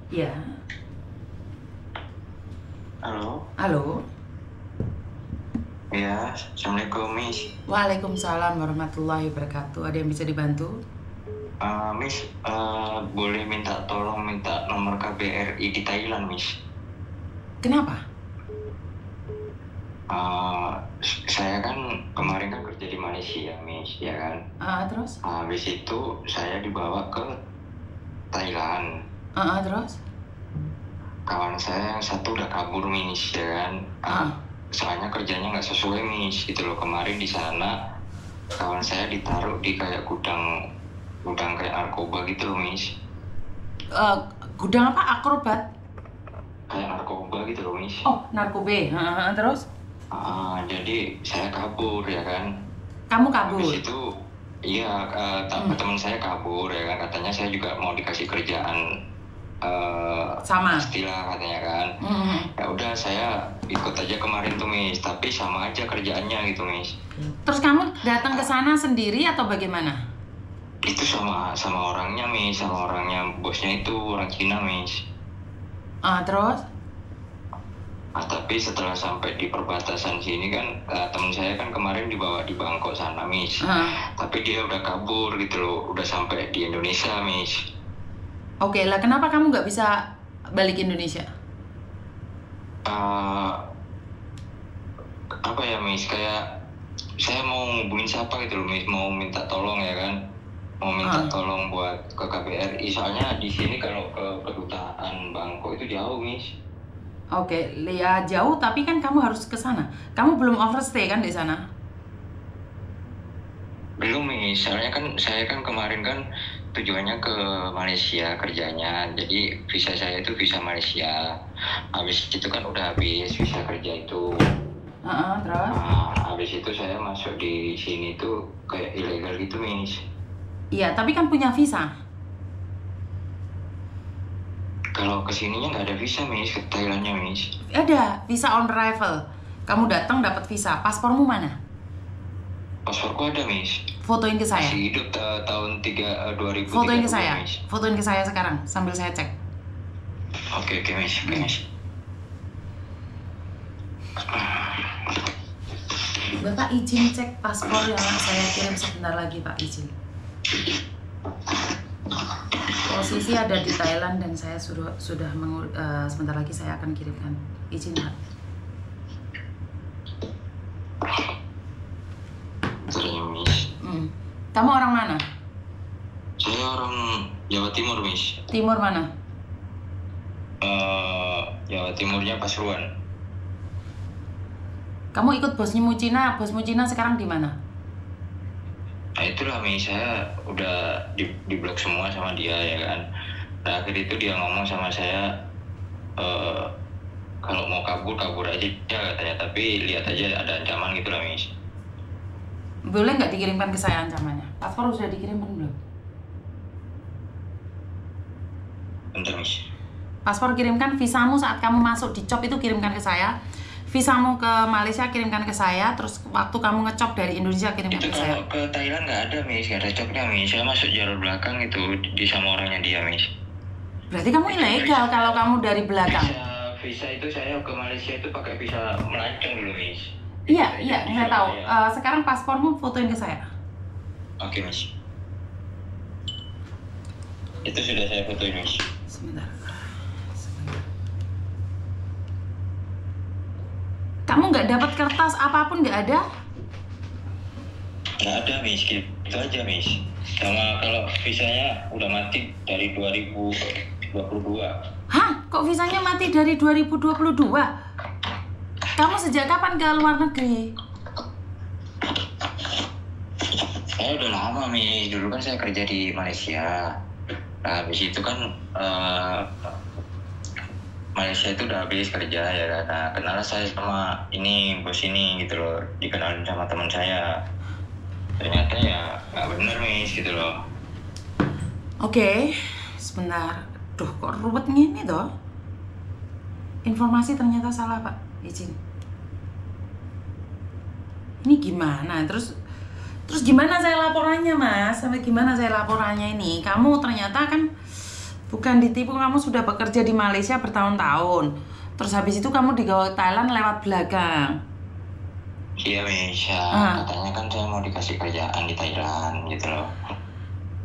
Ya, Halo, halo. ya, Assalamualaikum, Miss. Waalaikumsalam warahmatullahi wabarakatuh. Ada yang bisa dibantu? Miss, boleh minta tolong minta nomor KBRI di Thailand, Miss. Kenapa? Saya kan kemarin kan kerja di Malaysia, Miss, ya kan. Terus? Habis itu saya dibawa ke Thailand. Terus? Kawan saya yang satu udah kabur, Miss, ya kan. Soalnya kerjanya nggak sesuai, Miss, gitu loh. Kemarin di sana kawan saya ditaruh di kayak gudang kayak narkoba gitu loh, Miss. Gudang apa? Akrobat? Kayak narkoba gitu loh, Miss. Oh, narkoba. Terus? Jadi saya kabur, ya kan. Kamu kabur? Habis itu iya, teman saya kabur, ya kan. Katanya saya juga mau dikasih kerjaan Sama. pastilah katanya kan. Ya udah saya ikut aja kemarin tuh, Miss, tapi sama aja kerjaannya gitu, Miss. Terus kamu datang ke sana sendiri atau bagaimana? Itu sama orangnya, Miss, sama orangnya, bosnya itu orang Cina, Miss. Terus? Tapi setelah sampai di perbatasan sini kan, teman saya kan kemarin dibawa di Bangkok sana, Miss. Tapi dia udah kabur gitu loh, udah sampai di Indonesia, Miss. Oke, lah kenapa kamu nggak bisa balik ke Indonesia? Apa ya, Miss, kayak saya mau ngubungin siapa gitu loh, Miss, mau minta tolong, ya kan. Mau minta tolong buat ke KBRI, soalnya di sini kalau ke kedutaan Bangkok itu jauh, Miss. Oke, ya jauh, tapi kan kamu harus ke sana. Kamu belum overstay kan di sana? Belum, Miss, soalnya kan saya kan kemarin kan tujuannya ke Malaysia kerjanya, jadi visa saya itu visa Malaysia. Habis itu kan udah habis visa kerja itu. Terus? Habis itu saya masuk di sini tuh kayak ilegal gitu, Miss. Iya, tapi kan punya visa. Kalau kesininya nggak ada visa, Miss, ke Thailandnya, Miss. Ada, visa on arrival. Kamu datang dapat visa. Paspormu mana? Pasporku ada, Miss. Fotoin ke saya. Masih hidup tahun 2003. Fotoin ke saya. Fotoin ke saya sekarang sambil saya cek. Oke, Miss. Oke, Miss. Bapak izin cek paspor yang saya kirim sebentar lagi, Pak, izin. Posisi ada di Thailand dan saya sudah sebentar lagi saya akan kirimkan. Izin, Pak. Terima, Miss. Kamu orang mana? Saya orang Jawa Timur, Miss. Timur mana? Jawa Timurnya Pasuruan. Kamu ikut bosmu Cina sekarang di mana? Nah itulah, Miss, saya udah di blok semua sama dia, ya kan. Terakhir itu dia ngomong sama saya, kalau mau kabur aja katanya, tapi lihat aja ada ancaman gitu lah, Miss. Boleh nggak dikirimkan ke saya ancamannya? Paspor sudah dikirimkan belum? Bentar, Miss. Paspor kirimkan, visamu saat kamu masuk di COP itu kirimkan ke saya. Visamu ke Malaysia kirimkan ke saya, terus waktu kamu ngecop dari Indonesia kirimkan itu ke saya. Kalau ke Thailand nggak ada, Miss, nggak ada copnya, Miss. Saya masuk jalur belakang itu di sama orangnya dia, Miss. Berarti kamu ilegal kalau kamu dari belakang. Visa itu saya ke Malaysia itu pakai visa melancong dulu, Miss. Iya, saya tahu. Sekarang paspormu fotoin ke saya. Oke, Miss. Itu sudah saya fotoin, Miss. Sebentar. Kamu nggak dapat kertas apapun, nggak ada? Nggak ada, Miss. Gitu aja, Miss. Sama kalau visanya udah mati dari 2022. Hah? Kok visanya mati dari 2022? Kamu sejak kapan ke luar negeri? Saya udah lama, Miss. Dulu kan saya kerja di Malaysia. Nah, habis itu kan Malaysia itu udah habis kerja, ya kan. Nah, kenal saya sama ini bos ini gitu loh. Dikenalin sama teman saya. Ternyata ya nggak bener, Miss, gitu loh. Oke, sebentar. Duh, kok ruwet gini toh? Informasi ternyata salah, Pak. Izin. Ini gimana? Terus gimana saya laporannya, Mas? Sampai gimana saya laporannya ini? Kamu ternyata kan Bukan ditipu, kamu sudah bekerja di Malaysia bertahun-tahun. Terus habis itu kamu digawa ke Thailand lewat belakang. Iya Miss, ya, katanya kan saya mau dikasih kerjaan di Thailand gitu loh.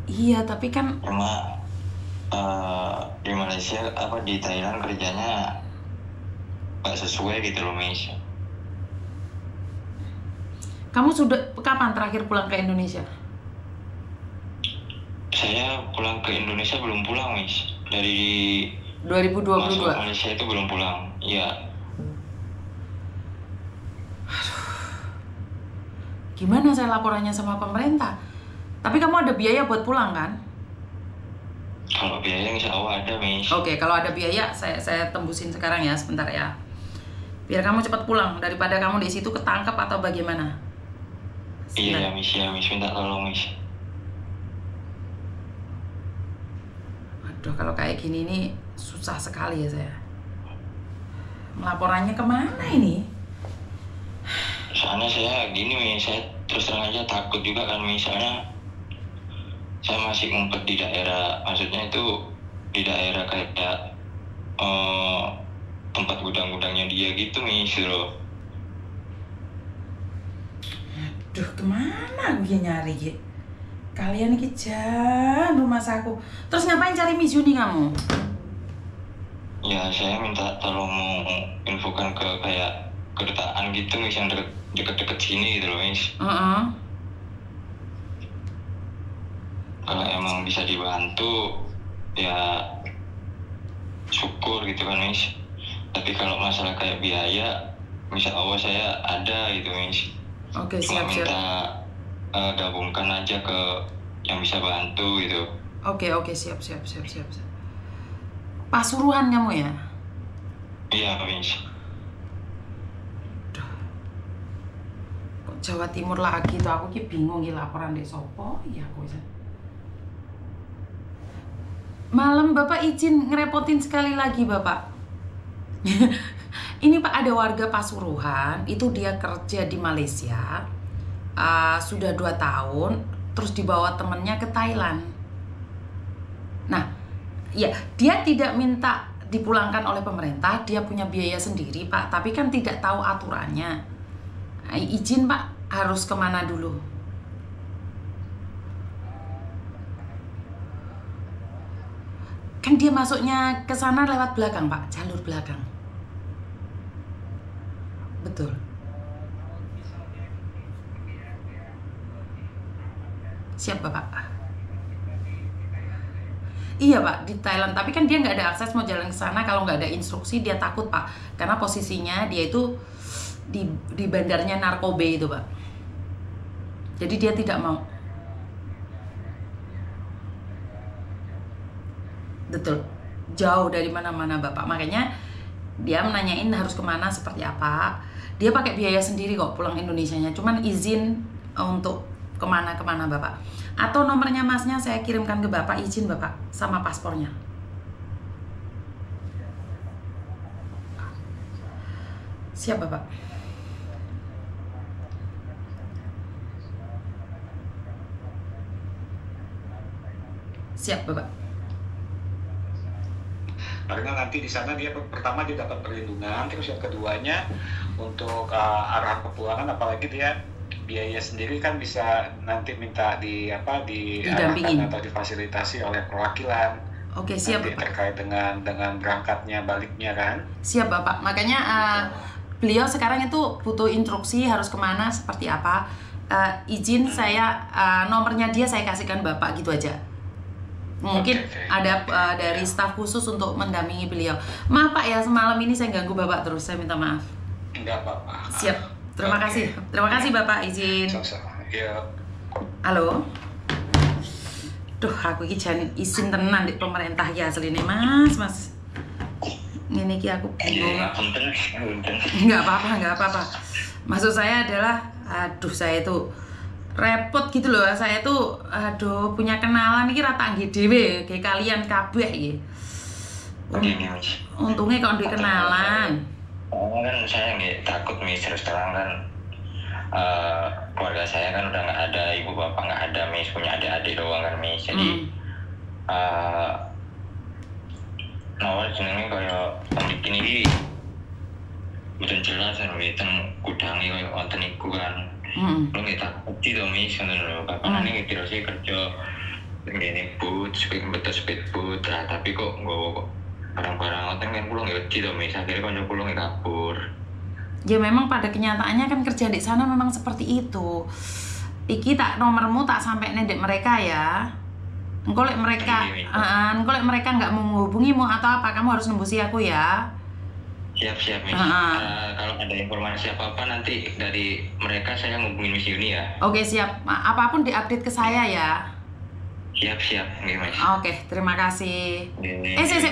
Iya, tapi kan cuma di Malaysia di Thailand kerjanya nggak sesuai gitu loh Miss. kamu sudah kapan terakhir pulang ke Indonesia? Saya pulang ke Indonesia belum pulang Miss. Dari 2022. masuk Malaysia itu belum pulang. Iya. Gimana saya laporannya sama pemerintah? Tapi kamu ada biaya buat pulang kan? Kalau biaya insya Allah ada Miss. Oke, kalau ada biaya saya tembusin sekarang ya, sebentar ya. Biar kamu cepat pulang daripada kamu di situ ketangkep atau bagaimana. Iya Miss, ya Miss, minta tolong Miss. Aduh, kalau kayak gini nih susah sekali ya saya. Melaporannya kemana ini? Soalnya saya gini Miss, saya terus terang aja takut juga kan misalnya saya masih ngumpet di daerah, maksudnya itu di daerah kayak tempat gudang-gudangnya dia gitu Miss loh. Aduh, kemana gue nyari gitu? Kalian ini jauh rumah saku. Terus ngapain cari Miss Yuni kamu? Ya saya minta tolong mau infokan ke kayak kedutaan gitu Miss yang deket-deket sini gitu loh Miss. Kalau emang bisa dibantu ya syukur gitu kan Miss. Tapi kalau masalah kayak biaya, insya Allah saya ada gitu Miss. Oke, cuma siap-siap. Minta gabungkan aja ke yang bisa bantu gitu. Oke, siap. Pasuruan kamu ya? Iya Miss. Kok Jawa Timur lagi tuh, aku ki bingung ki laporan dek sopo. Iya aku bisa. Malam Bapak izin ngerepotin sekali lagi Bapak. Ini Pak, ada warga Pasuruan, itu dia kerja di Malaysia sudah 2 tahun, terus dibawa temennya ke Thailand. Nah, ya dia tidak minta dipulangkan oleh pemerintah, dia punya biaya sendiri Pak, tapi kan tidak tahu aturannya. Izin Pak, harus kemana dulu? Kan dia masuknya ke sana lewat belakang Pak, jalur belakang. Betul. Siap Bapak. Iya Pak, di Thailand. Tapi kan dia nggak ada akses mau jalan ke sana kalau nggak ada instruksi. Dia takut Pak, karena posisinya dia itu di bandarnya narkoba itu Pak. Jadi dia tidak mau. Betul, jauh dari mana-mana Bapak. Makanya dia menanyain harus kemana, seperti apa. Dia pakai biaya sendiri kok pulang Indonesianya. Cuman izin untuk kemana-kemana Bapak. Atau nomornya masnya saya kirimkan ke Bapak, izin Bapak, sama paspornya. Siap Bapak. Siap Bapak. Karena nanti di sana dia pertama dia dapat perlindungan, terus yang keduanya untuk arahan kepulangan, apalagi dia biaya sendiri kan bisa nanti minta didampingin atau difasilitasi oleh perwakilan. Oke, siap nanti Bapak. Terkait dengan berangkatnya baliknya kan. Siap Bapak. Makanya beliau sekarang itu butuh instruksi harus kemana, seperti apa. Izin saya nomornya dia saya kasihkan Bapak gitu aja. Mungkin ada dari staf khusus untuk mendampingi beliau. Maaf Pak ya, semalam ini saya ganggu Bapak terus, saya minta maaf. Enggak apa-apa. Siap, terima kasih. Terima kasih Bapak, izin. Ya. Halo. Duh, aku iki jan izin tenan di pemerintah ya asline Mas. Ini ki aku bingung. Enggak apa-apa. Maksud saya adalah, aduh saya itu repot gitu loh, saya tuh punya kenalan iki ra tak nggih dhewe kayak kalian kabeh iki. Untungnya kalau duwe kenalan. Kan saya nggak takut Miss, terus terang kan keluarga saya kan udah nggak ada, ibu bapak nggak ada Miss, punya adik-adik doang kan Miss, jadi nawar jenenge kaya pembikin ini betul jelas kan weten kudangi kaya wonten iku kan. Lo nggak takut sih to mis ngono lho. Kapan ini kira sih kerja ngene boot, speed boot lah, tapi kok nggowo barang-barang ngoten kan kula nggak wedi to mis. Akhirnya kanca kula nggak kabur. Ya memang pada kenyataannya kan kerja di sana memang seperti itu. Iki tak nomormu tak sampai nendek mereka ya. Engko lek mereka nggak mau menghubungimu atau apa, kamu harus nembusi aku ya. Siap Miss. Kalau ada informasi apa-apa nanti dari mereka saya ngubungin Miss Yuni ya. Oke siap. Apapun diupdate ke saya ya. Siap, nggih Mas. Oke, terima kasih.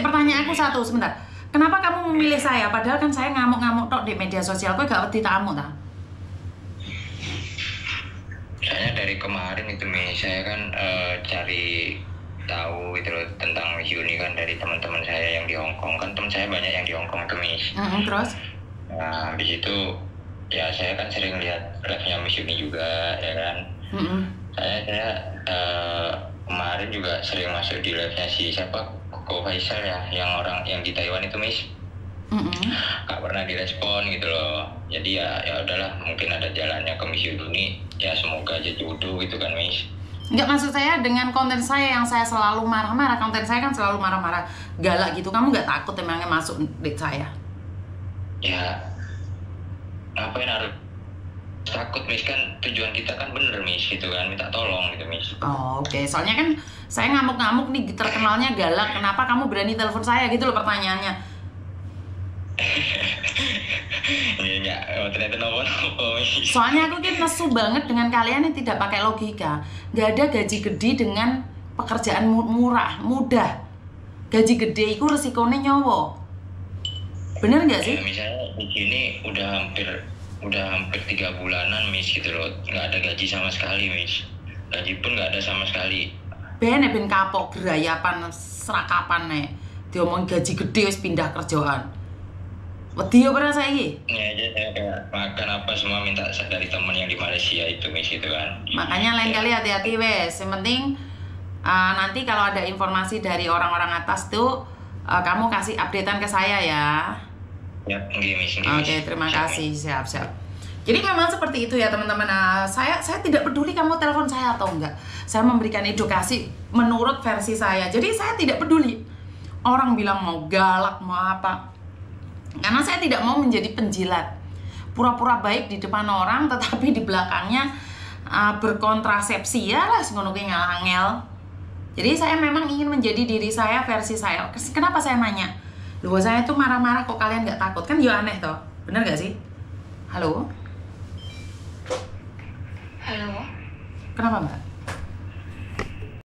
Pertanyaanku satu sebentar. Kenapa kamu memilih saya? Padahal kan saya ngamuk-ngamuk tok di media sosial. Kowe gak wedi tamu ta? Saya dari kemarin itu Miss, saya kan cari tahu gitu loh tentang Miss Yuni kan dari teman-teman saya yang di Hong Kong. Kan teman saya banyak yang di Hong Kong tuh Miss. Terus? Nah, habis itu ya saya kan sering lihat live-nya Miss Yuni juga ya kan. Saya kemarin juga sering masuk di live-nya si siapa? Koko Faisal ya, yang orang yang di Taiwan itu Miss. Gak pernah direspon gitu loh. Jadi ya udahlah, mungkin ada jalannya ke Miss Yuni. Ya semoga aja jodoh gitu kan Miss. Enggak, maksud saya dengan konten saya yang saya selalu marah-marah. Konten saya kan selalu marah-marah, galak gitu. Kamu nggak takut emangnya masuk di saya? Ya ngapain harus takut Miss, kan tujuan kita kan bener Miss gitu kan, minta tolong gitu Miss. Oke. Soalnya kan saya ngamuk-ngamuk nih, terkenalnya galak, kenapa kamu berani telepon saya gitu loh pertanyaannya. Ya, ternyata nopo Miss. Soalnya aku kan nesu banget dengan kalian yang tidak pakai logika. Gak ada gaji gede dengan pekerjaan mudah. Gaji gede itu resikonya nyowo. Bener nggak sih? Ya, misalnya di sini udah hampir 3 bulanan Miss gitu loh, nggak ada gaji sama sekali Miss. Gaji pun nggak ada sama sekali. Ben kapok gerayapan serakapan nih. Diomong gaji gede wis pindah kerjaan. Wedi apa rasanya? Ini aja saya kayak makan apa semua minta dari temen yang di Malaysia itu Miss itu kan. Makanya lain kali hati-hati wes. Yang penting nanti kalau ada informasi dari orang-orang atas tuh kamu kasih updatean ke saya ya. Ya, Miss. Oke, terima kasih. Siap. Jadi memang seperti itu ya teman-teman. Saya tidak peduli kamu telepon saya atau enggak. Saya memberikan edukasi menurut versi saya. Jadi saya tidak peduli orang bilang mau galak mau apa. Karena saya tidak mau menjadi penjilat. Pura-pura baik di depan orang tetapi di belakangnya berkontrasepsi ya lah ngono ki ngangel. Jadi saya memang ingin menjadi diri saya, versi saya. Kenapa saya nanya? Loh, saya tuh marah-marah kok kalian nggak takut? Kan ya aneh toh. Bener gak sih? Halo? Halo? Kenapa Mbak?